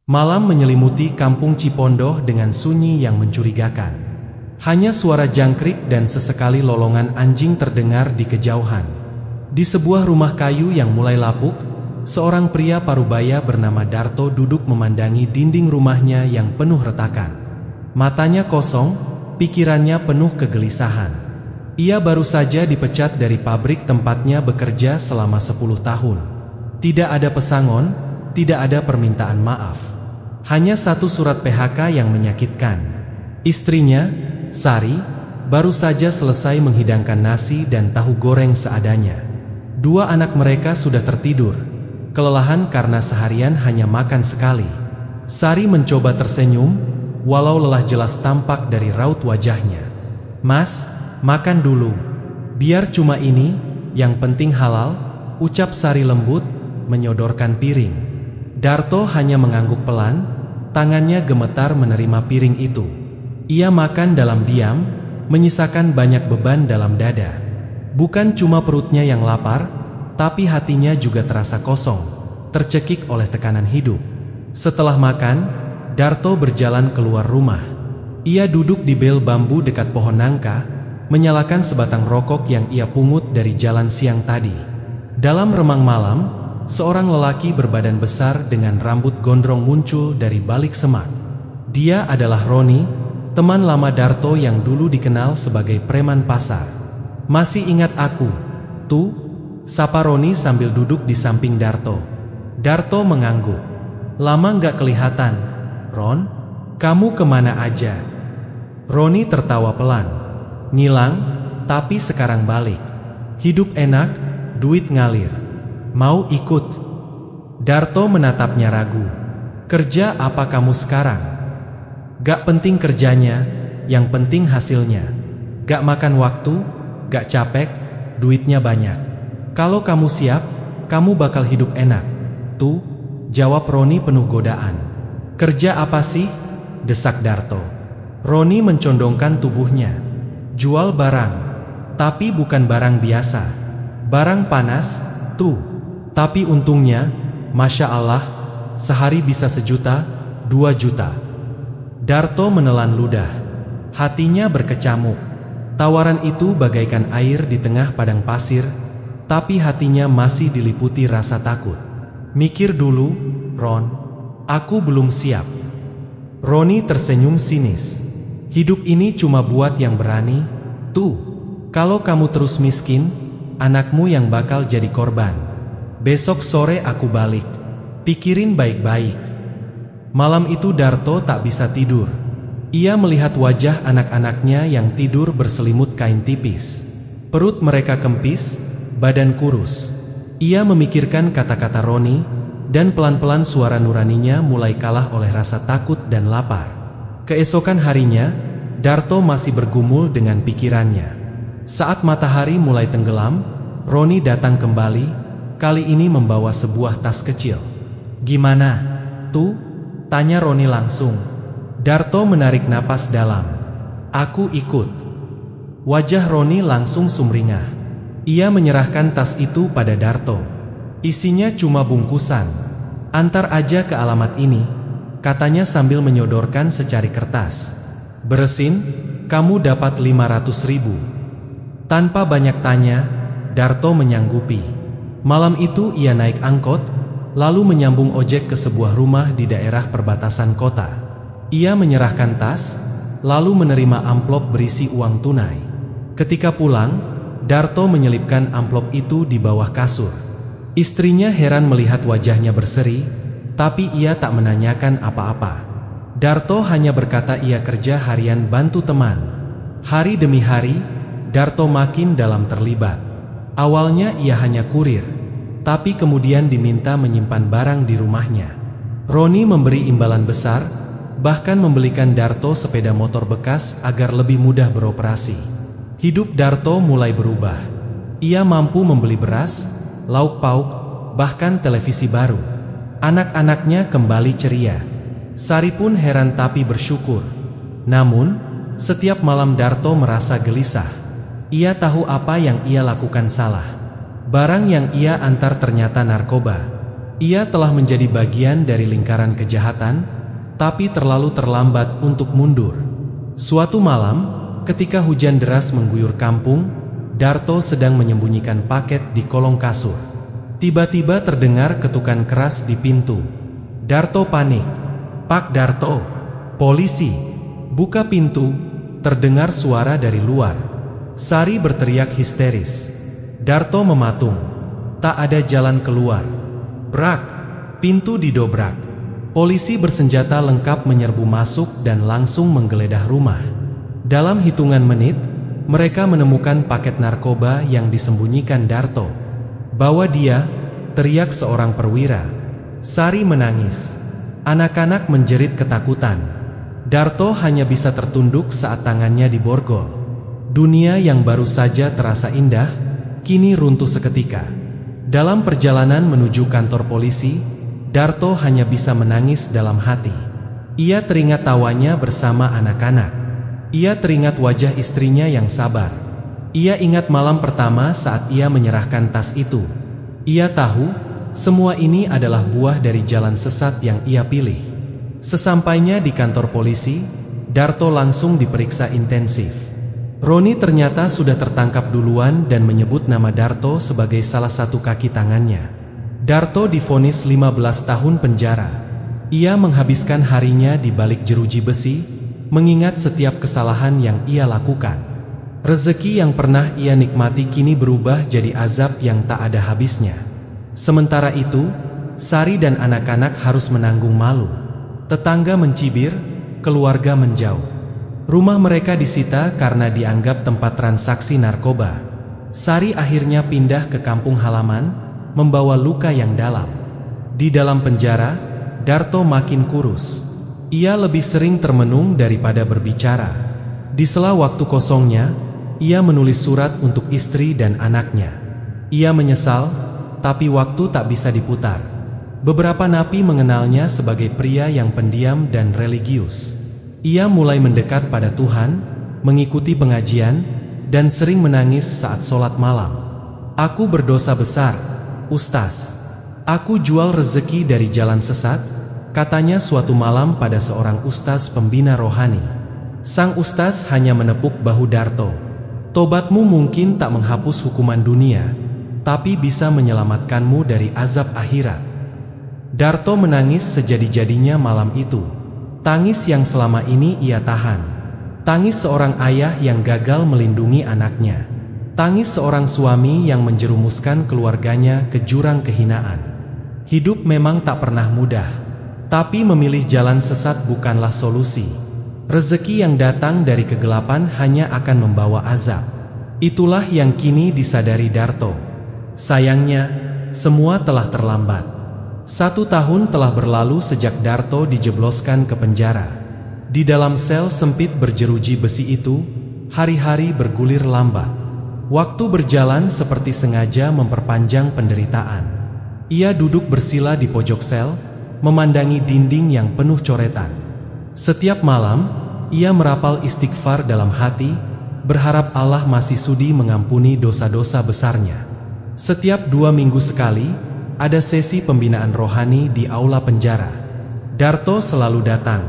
Malam menyelimuti kampung Cipondoh dengan sunyi yang mencurigakan. Hanya suara jangkrik dan sesekali lolongan anjing terdengar di kejauhan. Di sebuah rumah kayu yang mulai lapuk, seorang pria parubaya bernama Darto duduk memandangi dinding rumahnya yang penuh retakan. Matanya kosong, pikirannya penuh kegelisahan. Ia baru saja dipecat dari pabrik tempatnya bekerja selama 10 tahun. Tidak ada pesangon, tidak ada permintaan maaf. Hanya satu surat PHK yang menyakitkan. Istrinya, Sari, baru saja selesai menghidangkan nasi dan tahu goreng seadanya. 2 anak mereka sudah tertidur, kelelahan karena seharian hanya makan sekali. Sari mencoba tersenyum, walau lelah jelas tampak dari raut wajahnya. "Mas, makan dulu. Biar cuma ini, yang penting halal," ucap Sari lembut, menyodorkan piring. Darto hanya mengangguk pelan, tangannya gemetar menerima piring itu. Ia makan dalam diam, menyisakan banyak beban dalam dada. Bukan cuma perutnya yang lapar, tapi hatinya juga terasa kosong, tercekik oleh tekanan hidup. Setelah makan, Darto berjalan keluar rumah. Ia duduk di bel bambu dekat pohon nangka, menyalakan sebatang rokok yang ia pungut dari jalan siang tadi. Dalam remang malam, seorang lelaki berbadan besar dengan rambut gondrong muncul dari balik semak. Dia adalah Roni, teman lama Darto yang dulu dikenal sebagai preman pasar. "Masih ingat aku, tuh?" sapa Roni sambil duduk di samping Darto. Darto mengangguk. "Lama nggak kelihatan, Ron. Kamu kemana aja?" Roni tertawa pelan. "Ngilang, tapi sekarang balik. Hidup enak, duit ngalir. Mau ikut?" Darto menatapnya ragu. "Kerja apa kamu sekarang?" "Gak penting kerjanya, yang penting hasilnya. Gak makan waktu, gak capek, duitnya banyak. Kalau kamu siap, kamu bakal hidup enak. Tuh," jawab Roni penuh godaan. "Kerja apa sih?" desak Darto. Roni mencondongkan tubuhnya. "Jual barang, tapi bukan barang biasa. Barang panas, tuh. Tapi untungnya, Masya Allah, sehari bisa 1 juta, 2 juta. Darto menelan ludah. Hatinya berkecamuk. Tawaran itu bagaikan air di tengah padang pasir, tapi hatinya masih diliputi rasa takut. "Mikir dulu, Ron. Aku belum siap." Roni tersenyum sinis. "Hidup ini cuma buat yang berani. Tuh, kalau kamu terus miskin, anakmu yang bakal jadi korban. Besok sore aku balik. Pikirin baik-baik." Malam itu Darto tak bisa tidur. Ia melihat wajah anak-anaknya yang tidur berselimut kain tipis. Perut mereka kempis, badan kurus. Ia memikirkan kata-kata Roni, dan pelan-pelan suara nuraninya mulai kalah oleh rasa takut dan lapar. Keesokan harinya, Darto masih bergumul dengan pikirannya. Saat matahari mulai tenggelam, Roni datang kembali, kali ini membawa sebuah tas kecil. "Gimana, tuh?" tanya Roni langsung. Darto menarik napas dalam. "Aku ikut." Wajah Roni langsung sumringah. Ia menyerahkan tas itu pada Darto. "Isinya cuma bungkusan. Antar aja ke alamat ini," katanya sambil menyodorkan secari kertas. "Beresin, kamu dapat 500.000. Tanpa banyak tanya, Darto menyanggupi. Malam itu ia naik angkot, lalu menyambung ojek ke sebuah rumah di daerah perbatasan kota. Ia menyerahkan tas, lalu menerima amplop berisi uang tunai. Ketika pulang, Darto menyelipkan amplop itu di bawah kasur. Istrinya heran melihat wajahnya berseri, tapi ia tak menanyakan apa-apa. Darto hanya berkata ia kerja harian bantu teman. Hari demi hari, Darto makin dalam terlibat. Awalnya ia hanya kurir, tapi kemudian diminta menyimpan barang di rumahnya. Roni memberi imbalan besar, bahkan membelikan Darto sepeda motor bekas agar lebih mudah beroperasi. Hidup Darto mulai berubah. Ia mampu membeli beras, lauk pauk, bahkan televisi baru. Anak-anaknya kembali ceria. Sari pun heran tapi bersyukur. Namun, setiap malam Darto merasa gelisah. Ia tahu apa yang ia lakukan salah. Barang yang ia antar ternyata narkoba. Ia telah menjadi bagian dari lingkaran kejahatan, tapi terlalu terlambat untuk mundur. Suatu malam, ketika hujan deras mengguyur kampung, Darto sedang menyembunyikan paket di kolong kasur. Tiba-tiba terdengar ketukan keras di pintu. Darto panik. "Pak Darto, polisi, buka pintu!" Terdengar suara dari luar. Sari berteriak histeris. Darto mematung. Tak ada jalan keluar. Brak! Pintu didobrak. Polisi bersenjata lengkap menyerbu masuk dan langsung menggeledah rumah. Dalam hitungan menit, mereka menemukan paket narkoba yang disembunyikan Darto. "Bawa dia!" teriak seorang perwira. Sari menangis. Anak-anak menjerit ketakutan. Darto hanya bisa tertunduk saat tangannya diborgol. Dunia yang baru saja terasa indah, kini runtuh seketika. Dalam perjalanan menuju kantor polisi, Darto hanya bisa menangis dalam hati. Ia teringat tawanya bersama anak-anak. Ia teringat wajah istrinya yang sabar. Ia ingat malam pertama saat ia menyerahkan tas itu. Ia tahu, semua ini adalah buah dari jalan sesat yang ia pilih. Sesampainya di kantor polisi, Darto langsung diperiksa intensif. Roni ternyata sudah tertangkap duluan dan menyebut nama Darto sebagai salah satu kaki tangannya. Darto divonis 15 tahun penjara. Ia menghabiskan harinya di balik jeruji besi, mengingat setiap kesalahan yang ia lakukan. Rezeki yang pernah ia nikmati kini berubah jadi azab yang tak ada habisnya. Sementara itu, Sari dan anak-anak harus menanggung malu. Tetangga mencibir, keluarga menjauh. Rumah mereka disita karena dianggap tempat transaksi narkoba. Sari akhirnya pindah ke kampung halaman, membawa luka yang dalam. Di dalam penjara, Darto makin kurus. Ia lebih sering termenung daripada berbicara. Di sela waktu kosongnya, ia menulis surat untuk istri dan anaknya. Ia menyesal, tapi waktu tak bisa diputar. Beberapa napi mengenalnya sebagai pria yang pendiam dan religius. Ia mulai mendekat pada Tuhan, mengikuti pengajian, dan sering menangis saat sholat malam. "Aku berdosa besar, Ustaz. Aku jual rezeki dari jalan sesat," katanya suatu malam pada seorang ustaz pembina rohani. Sang ustaz hanya menepuk bahu Darto. "Tobatmu mungkin tak menghapus hukuman dunia, tapi bisa menyelamatkanmu dari azab akhirat." Darto menangis sejadi-jadinya malam itu. Tangis yang selama ini ia tahan. Tangis seorang ayah yang gagal melindungi anaknya. Tangis seorang suami yang menjerumuskan keluarganya ke jurang kehinaan. Hidup memang tak pernah mudah, tapi memilih jalan sesat bukanlah solusi. Rezeki yang datang dari kegelapan hanya akan membawa azab. Itulah yang kini disadari Darto. Sayangnya, semua telah terlambat. 1 tahun telah berlalu sejak Darto dijebloskan ke penjara. Di dalam sel sempit berjeruji besi itu, hari-hari bergulir lambat. Waktu berjalan seperti sengaja memperpanjang penderitaan. Ia duduk bersila di pojok sel, memandangi dinding yang penuh coretan. Setiap malam, ia merapal istighfar dalam hati, berharap Allah masih sudi mengampuni dosa-dosa besarnya. Setiap 2 minggu sekali, ada sesi pembinaan rohani di aula penjara. Darto selalu datang.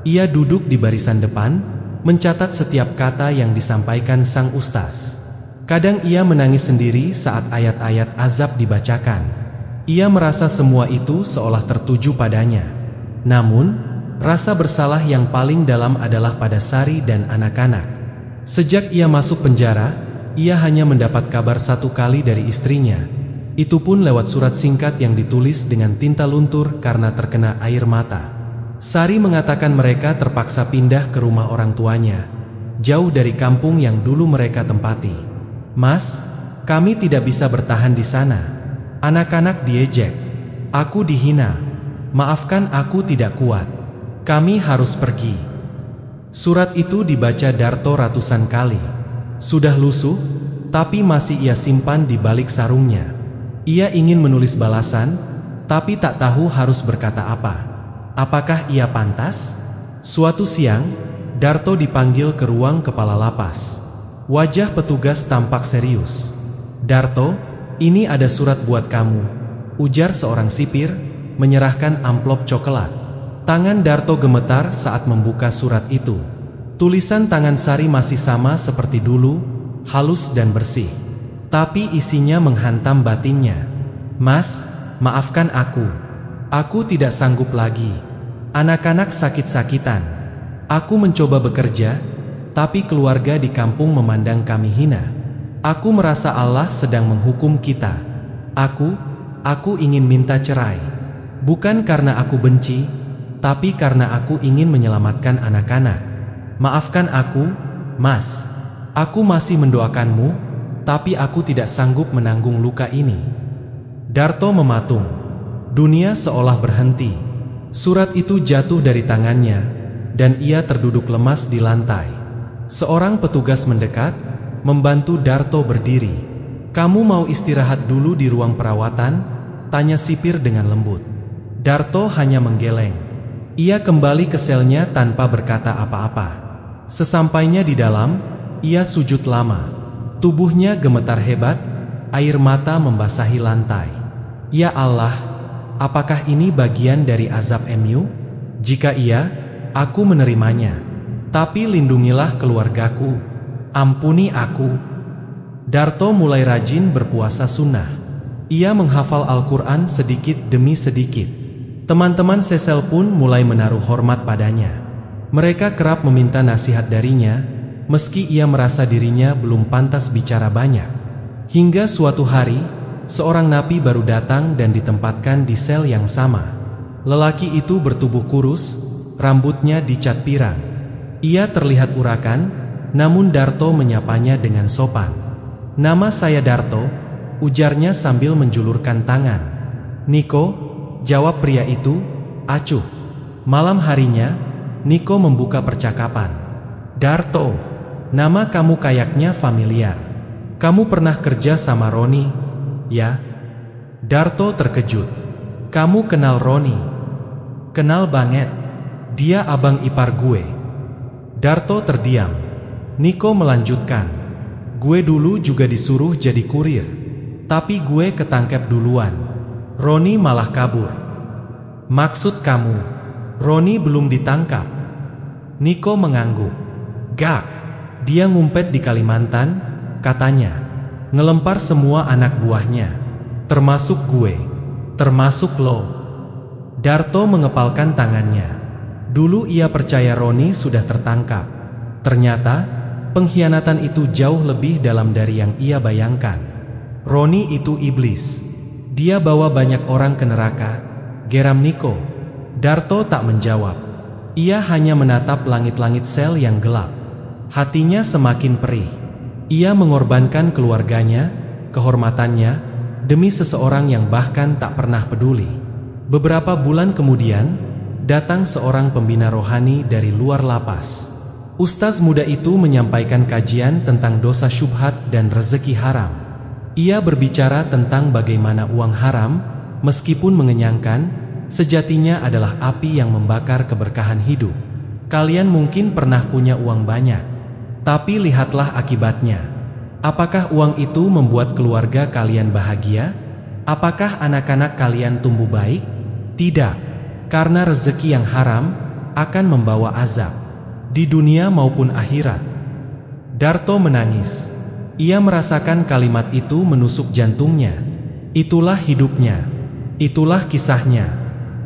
Ia duduk di barisan depan, mencatat setiap kata yang disampaikan sang ustaz. Kadang ia menangis sendiri saat ayat-ayat azab dibacakan. Ia merasa semua itu seolah tertuju padanya. Namun, rasa bersalah yang paling dalam adalah pada Sari dan anak-anak. Sejak ia masuk penjara, ia hanya mendapat kabar 1 kali dari istrinya. Itu pun lewat surat singkat yang ditulis dengan tinta luntur karena terkena air mata. Sari mengatakan mereka terpaksa pindah ke rumah orang tuanya, jauh dari kampung yang dulu mereka tempati. "Mas, kami tidak bisa bertahan di sana. Anak-anak diejek. Aku dihina. Maafkan, aku tidak kuat. Kami harus pergi." Surat itu dibaca Darto ratusan kali. Sudah lusuh, tapi masih ia simpan di balik sarungnya. Ia ingin menulis balasan, tapi tak tahu harus berkata apa. Apakah ia pantas? Suatu siang, Darto dipanggil ke ruang kepala lapas. Wajah petugas tampak serius. "Darto, ini ada surat buat kamu," ujar seorang sipir, menyerahkan amplop coklat. Tangan Darto gemetar saat membuka surat itu. Tulisan tangan Sari masih sama seperti dulu, halus dan bersih. Tapi isinya menghantam batinnya. "Mas, maafkan aku. Aku tidak sanggup lagi. Anak-anak sakit-sakitan. Aku mencoba bekerja, tapi keluarga di kampung memandang kami hina. Aku merasa Allah sedang menghukum kita. Aku ingin minta cerai. Bukan karena aku benci, tapi karena aku ingin menyelamatkan anak-anak. Maafkan aku, Mas. Aku masih mendoakanmu, tapi aku tidak sanggup menanggung luka ini." Darto mematung. Dunia seolah berhenti. Surat itu jatuh dari tangannya, dan ia terduduk lemas di lantai. Seorang petugas mendekat, membantu Darto berdiri. "Kamu mau istirahat dulu di ruang perawatan?" tanya sipir dengan lembut. Darto hanya menggeleng. Ia kembali ke selnya tanpa berkata apa-apa. Sesampainya di dalam, ia sujud lama. Tubuhnya gemetar hebat, air mata membasahi lantai. "Ya Allah, apakah ini bagian dari azab MU? Jika iya, aku menerimanya. Tapi lindungilah keluargaku. Ampuni aku." Darto mulai rajin berpuasa sunnah. Ia menghafal Al-Quran sedikit demi sedikit. Teman-teman Cecil pun mulai menaruh hormat padanya. Mereka kerap meminta nasihat darinya, meski ia merasa dirinya belum pantas bicara banyak. Hingga suatu hari, seorang napi baru datang dan ditempatkan di sel yang sama. Lelaki itu bertubuh kurus, rambutnya dicat pirang. Ia terlihat urakan, namun Darto menyapanya dengan sopan. "Nama saya Darto," ujarnya sambil menjulurkan tangan. "Niko," jawab pria itu, acuh. Malam harinya, Niko membuka percakapan. "Darto, nama kamu kayaknya familiar. Kamu pernah kerja sama Roni, ya?" Darto terkejut. "Kamu kenal Roni?" "Kenal banget. Dia abang ipar gue." Darto terdiam. Niko melanjutkan, "Gue dulu juga disuruh jadi kurir, tapi gue ketangkep duluan. Roni malah kabur." "Maksud kamu, Roni belum ditangkap?" Niko mengangguk. "Gak, dia ngumpet di Kalimantan, katanya. Ngelempar semua anak buahnya, termasuk gue, termasuk lo." Darto mengepalkan tangannya. Dulu ia percaya Roni sudah tertangkap. Ternyata, pengkhianatan itu jauh lebih dalam dari yang ia bayangkan. Roni itu iblis. Dia bawa banyak orang ke neraka, geram Niko. Darto tak menjawab. Ia hanya menatap langit-langit sel yang gelap. Hatinya semakin perih. Ia mengorbankan keluarganya, kehormatannya, demi seseorang yang bahkan tak pernah peduli. Beberapa bulan kemudian, datang seorang pembina rohani dari luar lapas. Ustaz muda itu menyampaikan kajian tentang dosa syubhat dan rezeki haram. Ia berbicara tentang bagaimana uang haram, meskipun mengenyangkan, sejatinya adalah api yang membakar keberkahan hidup. Kalian mungkin pernah punya uang banyak, tapi lihatlah akibatnya. Apakah uang itu membuat keluarga kalian bahagia? Apakah anak-anak kalian tumbuh baik? Tidak. Karena rezeki yang haram akan membawa azab di dunia maupun akhirat. Darto menangis. Ia merasakan kalimat itu menusuk jantungnya. Itulah hidupnya. Itulah kisahnya.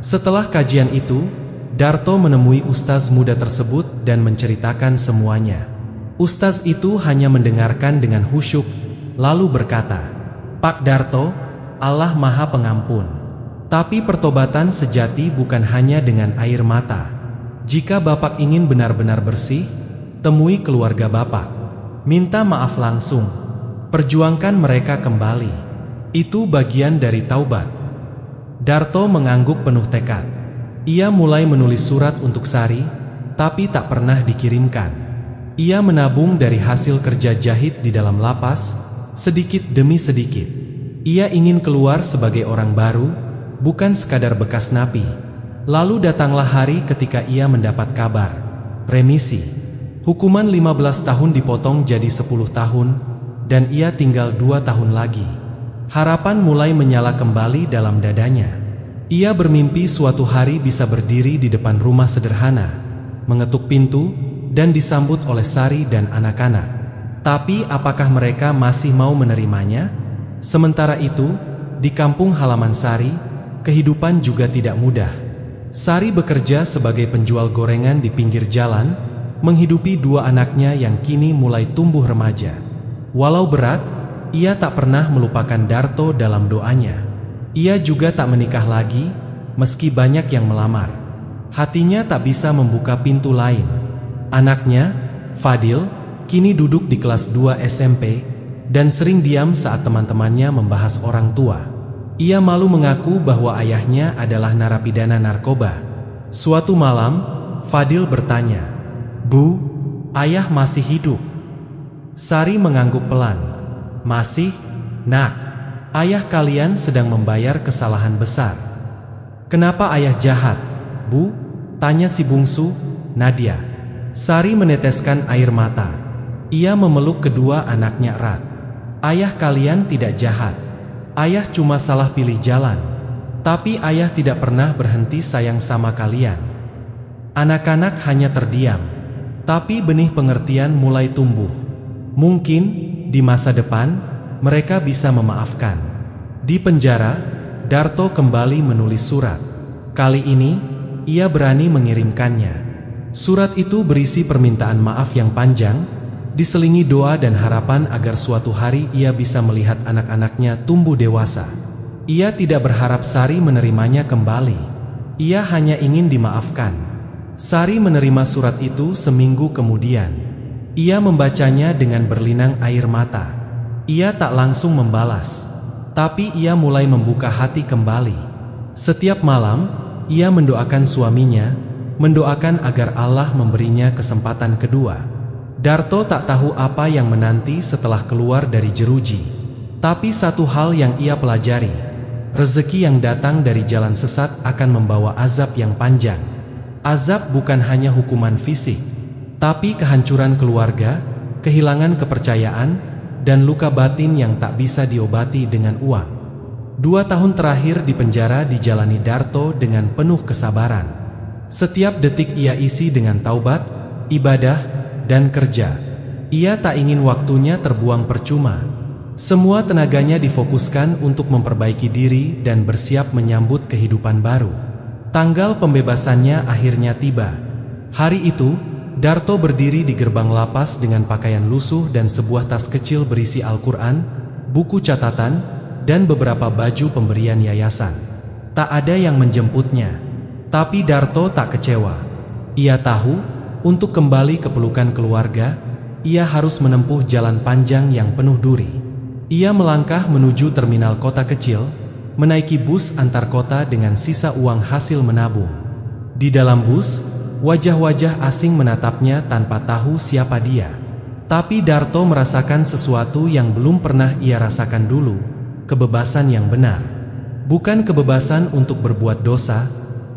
Setelah kajian itu, Darto menemui ustaz muda tersebut dan menceritakan semuanya. Ustaz itu hanya mendengarkan dengan khusyuk, lalu berkata, "Pak Darto, Allah Maha Pengampun. Tapi pertobatan sejati bukan hanya dengan air mata. Jika Bapak ingin benar-benar bersih, temui keluarga Bapak. Minta maaf langsung. Perjuangkan mereka kembali. Itu bagian dari taubat." Darto mengangguk penuh tekad. Ia mulai menulis surat untuk Sari, tapi tak pernah dikirimkan. Ia menabung dari hasil kerja jahit di dalam lapas, sedikit demi sedikit. Ia ingin keluar sebagai orang baru, bukan sekadar bekas napi. Lalu datanglah hari ketika ia mendapat kabar. Remisi. Hukuman 15 tahun dipotong jadi 10 tahun, dan ia tinggal 2 tahun lagi. Harapan mulai menyala kembali dalam dadanya. Ia bermimpi suatu hari bisa berdiri di depan rumah sederhana, mengetuk pintu, dan disambut oleh Sari dan anak-anak. Tapi apakah mereka masih mau menerimanya? Sementara itu, di kampung halaman Sari, kehidupan juga tidak mudah. Sari bekerja sebagai penjual gorengan di pinggir jalan, menghidupi dua anaknya yang kini mulai tumbuh remaja. Walau berat, ia tak pernah melupakan Darto dalam doanya. Ia juga tak menikah lagi, meski banyak yang melamar. Hatinya tak bisa membuka pintu lain. Anaknya, Fadil, kini duduk di kelas 2 SMP dan sering diam saat teman-temannya membahas orang tua. Ia malu mengaku bahwa ayahnya adalah narapidana narkoba. Suatu malam, Fadil bertanya, "Bu, ayah masih hidup?" Sari mengangguk pelan. "Masih, Nak. Ayah kalian sedang membayar kesalahan besar." "Kenapa ayah jahat, Bu?" tanya si bungsu, Nadia. Sari meneteskan air mata. Ia memeluk kedua anaknya erat. "Ayah kalian tidak jahat. Ayah cuma salah pilih jalan. Tapi ayah tidak pernah berhenti sayang sama kalian." Anak-anak hanya terdiam. Tapi benih pengertian mulai tumbuh. Mungkin di masa depan mereka bisa memaafkan. Di penjara, Darto kembali menulis surat. Kali ini, ia berani mengirimkannya. Surat itu berisi permintaan maaf yang panjang, diselingi doa dan harapan agar suatu hari ia bisa melihat anak-anaknya tumbuh dewasa. Ia tidak berharap Sari menerimanya kembali. Ia hanya ingin dimaafkan. Sari menerima surat itu seminggu kemudian. Ia membacanya dengan berlinang air mata. Ia tak langsung membalas, tapi ia mulai membuka hati kembali. Setiap malam, ia mendoakan suaminya, mendoakan agar Allah memberinya kesempatan kedua. Darto tak tahu apa yang menanti setelah keluar dari jeruji. Tapi satu hal yang ia pelajari, rezeki yang datang dari jalan sesat akan membawa azab yang panjang. Azab bukan hanya hukuman fisik, tapi kehancuran keluarga, kehilangan kepercayaan, dan luka batin yang tak bisa diobati dengan uang. 2 tahun terakhir di penjara dijalani Darto dengan penuh kesabaran. Setiap detik ia isi dengan taubat, ibadah, dan kerja. Ia tak ingin waktunya terbuang percuma. Semua tenaganya difokuskan untuk memperbaiki diri dan bersiap menyambut kehidupan baru. Tanggal pembebasannya akhirnya tiba. Hari itu, Darto berdiri di gerbang lapas dengan pakaian lusuh dan sebuah tas kecil berisi Al-Quran, buku catatan, dan beberapa baju pemberian yayasan. Tak ada yang menjemputnya, tapi Darto tak kecewa. Ia tahu, untuk kembali ke pelukan keluarga, ia harus menempuh jalan panjang yang penuh duri. Ia melangkah menuju terminal kota kecil, menaiki bus antar kota dengan sisa uang hasil menabung. Di dalam bus, wajah-wajah asing menatapnya tanpa tahu siapa dia. Tapi Darto merasakan sesuatu yang belum pernah ia rasakan dulu, kebebasan yang benar. Bukan kebebasan untuk berbuat dosa,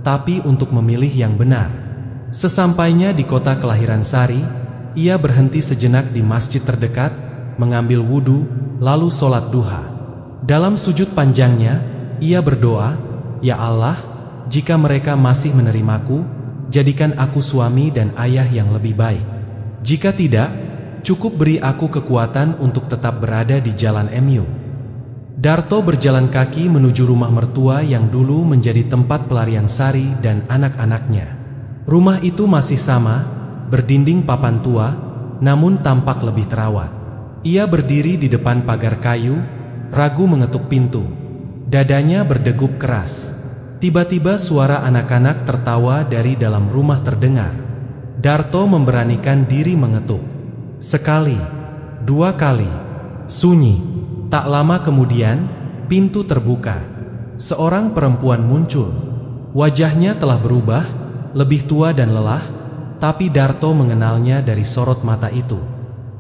tapi untuk memilih yang benar. Sesampainya di kota kelahiran Sari, ia berhenti sejenak di masjid terdekat, mengambil wudhu, lalu sholat duha. Dalam sujud panjangnya, ia berdoa, "Ya Allah, jika mereka masih menerimaku, jadikan aku suami dan ayah yang lebih baik. Jika tidak, cukup beri aku kekuatan untuk tetap berada di jalan MU." Darto berjalan kaki menuju rumah mertua yang dulu menjadi tempat pelarian Sari dan anak-anaknya. Rumah itu masih sama, berdinding papan tua, namun tampak lebih terawat. Ia berdiri di depan pagar kayu, ragu mengetuk pintu. Dadanya berdegup keras. Tiba-tiba suara anak-anak tertawa dari dalam rumah terdengar. Darto memberanikan diri mengetuk. Sekali, 2 kali, sunyi. Tak lama kemudian, pintu terbuka. Seorang perempuan muncul. Wajahnya telah berubah, lebih tua dan lelah, tapi Darto mengenalnya dari sorot mata itu.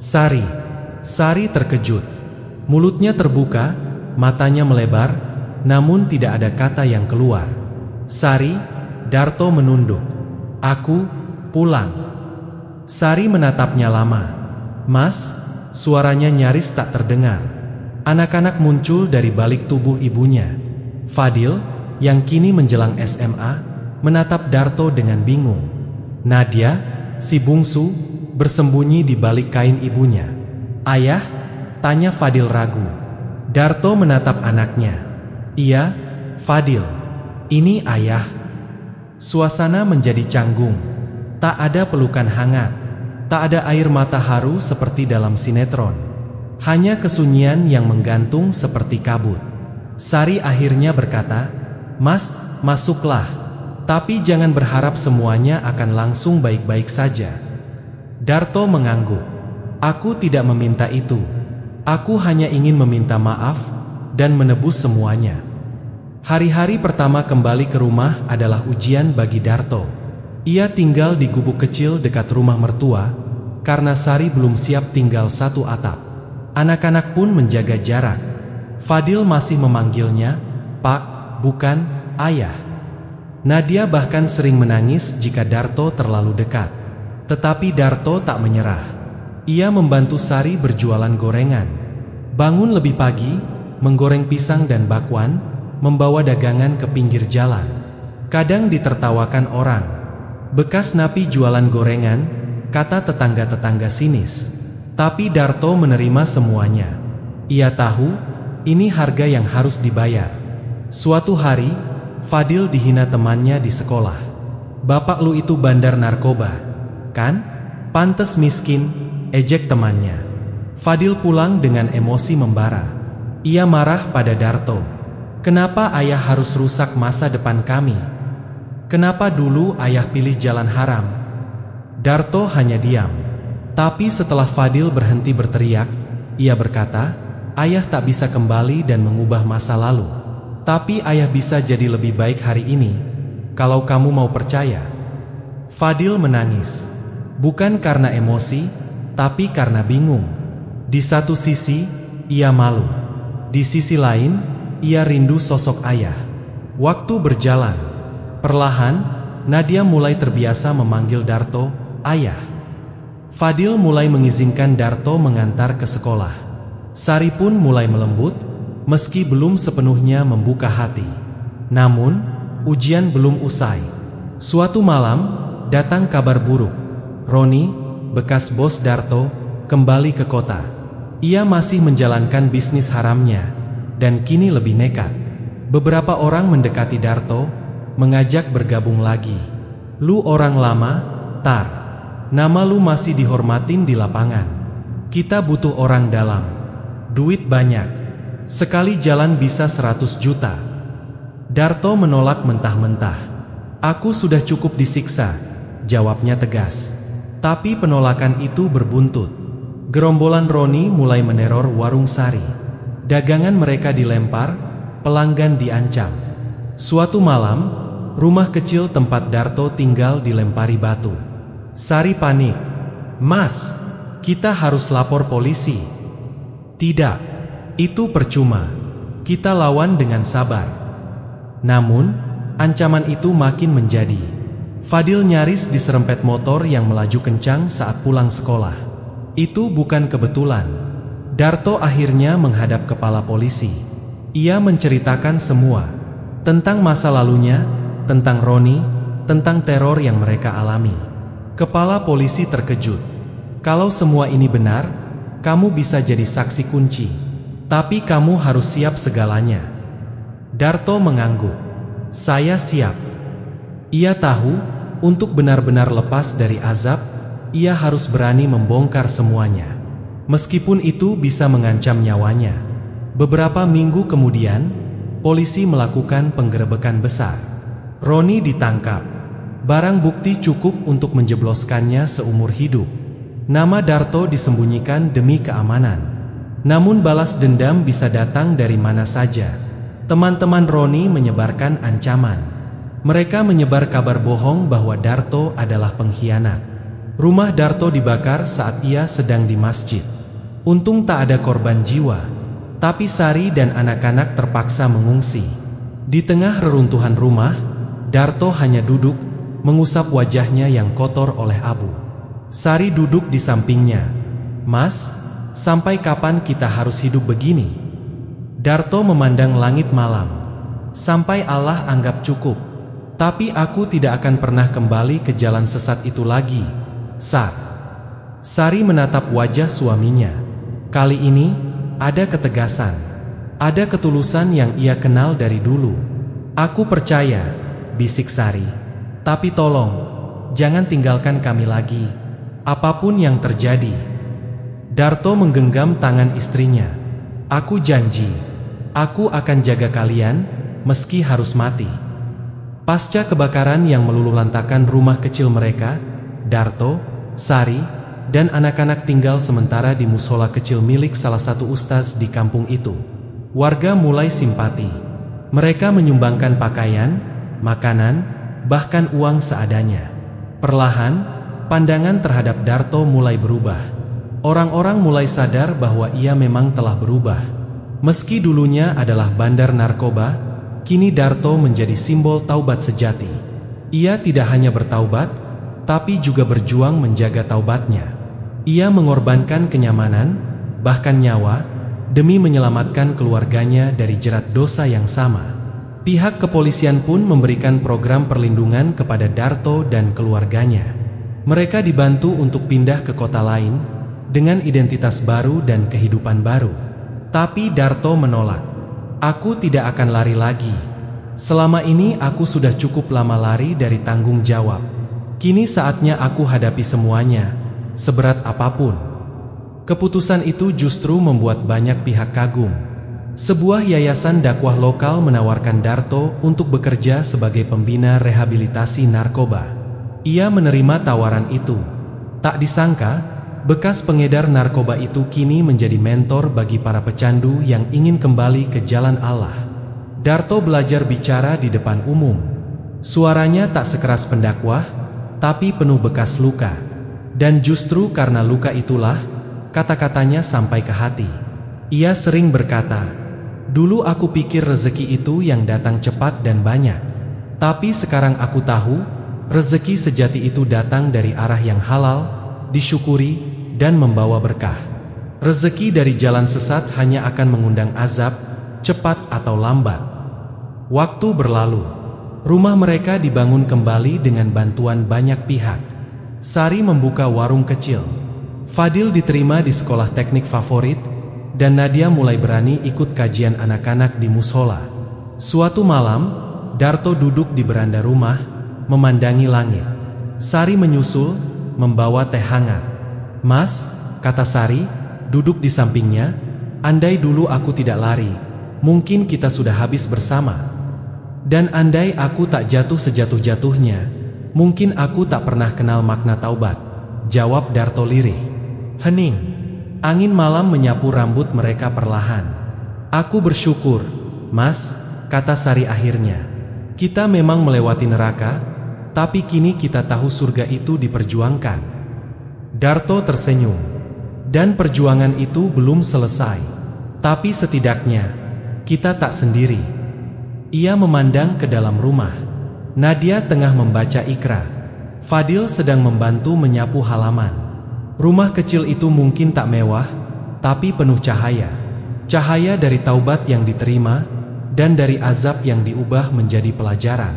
Sari. Sari terkejut. Mulutnya terbuka, matanya melebar, namun tidak ada kata yang keluar. "Sari," Darto menunduk. "Aku pulang." Sari menatapnya lama. "Mas," suaranya nyaris tak terdengar. Anak-anak muncul dari balik tubuh ibunya. Fadil, yang kini menjelang SMA, menatap Darto dengan bingung. Nadia, si bungsu, bersembunyi di balik kain ibunya. "Ayah?" tanya Fadil ragu. Darto menatap anaknya. "Iya, Fadil. Ini ayah." Suasana menjadi canggung. Tak ada pelukan hangat. Tak ada air mata haru seperti dalam sinetron. Hanya kesunyian yang menggantung seperti kabut. Sari akhirnya berkata, "Mas, masuklah. Tapi jangan berharap semuanya akan langsung baik-baik saja." Darto mengangguk. "Aku tidak meminta itu. Aku hanya ingin meminta maaf dan menebus semuanya." Hari-hari pertama kembali ke rumah adalah ujian bagi Darto. Ia tinggal di gubuk kecil dekat rumah mertua, karena Sari belum siap tinggal satu atap. Anak-anak pun menjaga jarak. Fadil masih memanggilnya Pak, bukan Ayah. Nadia bahkan sering menangis jika Darto terlalu dekat. Tetapi Darto tak menyerah. Ia membantu Sari berjualan gorengan. Bangun lebih pagi, menggoreng pisang dan bakwan, membawa dagangan ke pinggir jalan. Kadang ditertawakan orang. "Bekas napi jualan gorengan," kata tetangga-tetangga sinis. Tapi Darto menerima semuanya. Ia tahu, ini harga yang harus dibayar. Suatu hari, Fadil dihina temannya di sekolah. "Bapak lu itu bandar narkoba, kan? Pantes miskin," ejek temannya. Fadil pulang dengan emosi membara. Ia marah pada Darto. "Kenapa ayah harus rusak masa depan kami? Kenapa dulu ayah pilih jalan haram?" Darto hanya diam. Tapi setelah Fadil berhenti berteriak, ia berkata, "Ayah tak bisa kembali dan mengubah masa lalu. Tapi ayah bisa jadi lebih baik hari ini, kalau kamu mau percaya." Fadil menangis. Bukan karena emosi, tapi karena bingung. Di satu sisi, ia malu. Di sisi lain, ia rindu sosok ayah. Waktu berjalan. Perlahan, Nadia mulai terbiasa memanggil Darto, "Ayah." Fadil mulai mengizinkan Darto mengantar ke sekolah. Sari pun mulai melembut, meski belum sepenuhnya membuka hati. Namun, ujian belum usai. Suatu malam, datang kabar buruk. Roni, bekas bos Darto, kembali ke kota. Ia masih menjalankan bisnis haramnya, dan kini lebih nekat. Beberapa orang mendekati Darto, mengajak bergabung lagi. "Lu orang lama, Tar. Nama lu masih dihormatin di lapangan. Kita butuh orang dalam. Duit banyak. Sekali jalan bisa 100 juta. Darto menolak mentah-mentah. "Aku sudah cukup disiksa," jawabnya tegas. Tapi penolakan itu berbuntut. Gerombolan Roni mulai meneror warung Sari. Dagangan mereka dilempar, pelanggan diancam. Suatu malam, rumah kecil tempat Darto tinggal dilempari batu. Sari panik. "Mas, kita harus lapor polisi." "Tidak, itu percuma. Kita lawan dengan sabar." Namun, ancaman itu makin menjadi. Fadil nyaris diserempet motor yang melaju kencang saat pulang sekolah. Itu bukan kebetulan. Darto akhirnya menghadap kepala polisi. Ia menceritakan semua. Tentang masa lalunya, tentang Roni, tentang teror yang mereka alami. Kepala polisi terkejut. "Kalau semua ini benar, kamu bisa jadi saksi kunci. Tapi kamu harus siap segalanya." Darto mengangguk. "Saya siap." Ia tahu, untuk benar-benar lepas dari azab, ia harus berani membongkar semuanya. Meskipun itu bisa mengancam nyawanya. Beberapa minggu kemudian, polisi melakukan penggerebekan besar. Roni ditangkap. Barang bukti cukup untuk menjebloskannya seumur hidup. Nama Darto disembunyikan demi keamanan. Namun balas dendam bisa datang dari mana saja. Teman-teman Roni menyebarkan ancaman. Mereka menyebar kabar bohong bahwa Darto adalah pengkhianat. Rumah Darto dibakar saat ia sedang di masjid. Untung tak ada korban jiwa. Tapi Sari dan anak-anak terpaksa mengungsi. Di tengah reruntuhan rumah, Darto hanya duduk, mengusap wajahnya yang kotor oleh abu. Sari duduk di sampingnya. "Mas, sampai kapan kita harus hidup begini? Darto memandang langit malam. Sampai Allah anggap cukup. Tapi aku tidak akan pernah kembali ke jalan sesat itu lagi, Sar. Sari menatap wajah suaminya. Kali ini, ada ketegasan. Ada ketulusan yang ia kenal dari dulu. Aku percaya, bisik Sari. Tapi tolong, jangan tinggalkan kami lagi. Apapun yang terjadi. Darto menggenggam tangan istrinya. Aku janji, aku akan jaga kalian, meski harus mati. Pasca kebakaran yang meluluhlantakkan rumah kecil mereka, Darto, Sari, dan anak-anak tinggal sementara di musola kecil milik salah satu ustaz di kampung itu. Warga mulai simpati. Mereka menyumbangkan pakaian, makanan, bahkan uang seadanya. Perlahan, pandangan terhadap Darto mulai berubah. Orang-orang mulai sadar bahwa ia memang telah berubah. Meski dulunya adalah bandar narkoba, kini Darto menjadi simbol taubat sejati. Ia tidak hanya bertaubat, tapi juga berjuang menjaga taubatnya. Ia mengorbankan kenyamanan, bahkan nyawa, demi menyelamatkan keluarganya dari jerat dosa yang sama. Pihak kepolisian pun memberikan program perlindungan kepada Darto dan keluarganya. Mereka dibantu untuk pindah ke kota lain, dengan identitas baru dan kehidupan baru. Tapi Darto menolak. Aku tidak akan lari lagi. Selama ini aku sudah cukup lama lari dari tanggung jawab. Kini saatnya aku hadapi semuanya, seberat apapun. Keputusan itu justru membuat banyak pihak kagum. Sebuah yayasan dakwah lokal menawarkan Darto untuk bekerja sebagai pembina rehabilitasi narkoba. Ia menerima tawaran itu. Tak disangka, bekas pengedar narkoba itu kini menjadi mentor bagi para pecandu yang ingin kembali ke jalan Allah. Darto belajar bicara di depan umum. Suaranya tak sekeras pendakwah, tapi penuh bekas luka. Dan justru karena luka itulah, kata-katanya sampai ke hati. Ia sering berkata, "Dulu aku pikir rezeki itu yang datang cepat dan banyak. Tapi sekarang aku tahu, rezeki sejati itu datang dari arah yang halal, disyukuri, dan membawa berkah. Rezeki dari jalan sesat hanya akan mengundang azab, cepat atau lambat." Waktu berlalu. Rumah mereka dibangun kembali dengan bantuan banyak pihak. Sari membuka warung kecil. Fadil diterima di sekolah teknik favorit, dan Nadia mulai berani ikut kajian anak-anak di musola. Suatu malam, Darto duduk di beranda rumah, memandangi langit. Sari menyusul, membawa teh hangat. "Mas," kata Sari, duduk di sampingnya, "andai dulu aku tidak lari, mungkin kita sudah habis bersama. Dan andai aku tak jatuh sejatuh-jatuhnya, mungkin aku tak pernah kenal makna taubat," jawab Darto lirih. Hening. Angin malam menyapu rambut mereka perlahan. "Aku bersyukur, Mas," kata Sari akhirnya. "Kita memang melewati neraka, tapi kini kita tahu surga itu diperjuangkan." Darto tersenyum. Dan perjuangan itu belum selesai. Tapi setidaknya, kita tak sendiri. Ia memandang ke dalam rumah. Nadia tengah membaca Iqra. Fadil sedang membantu menyapu halaman. Rumah kecil itu mungkin tak mewah, tapi penuh cahaya. Cahaya dari taubat yang diterima, dan dari azab yang diubah menjadi pelajaran.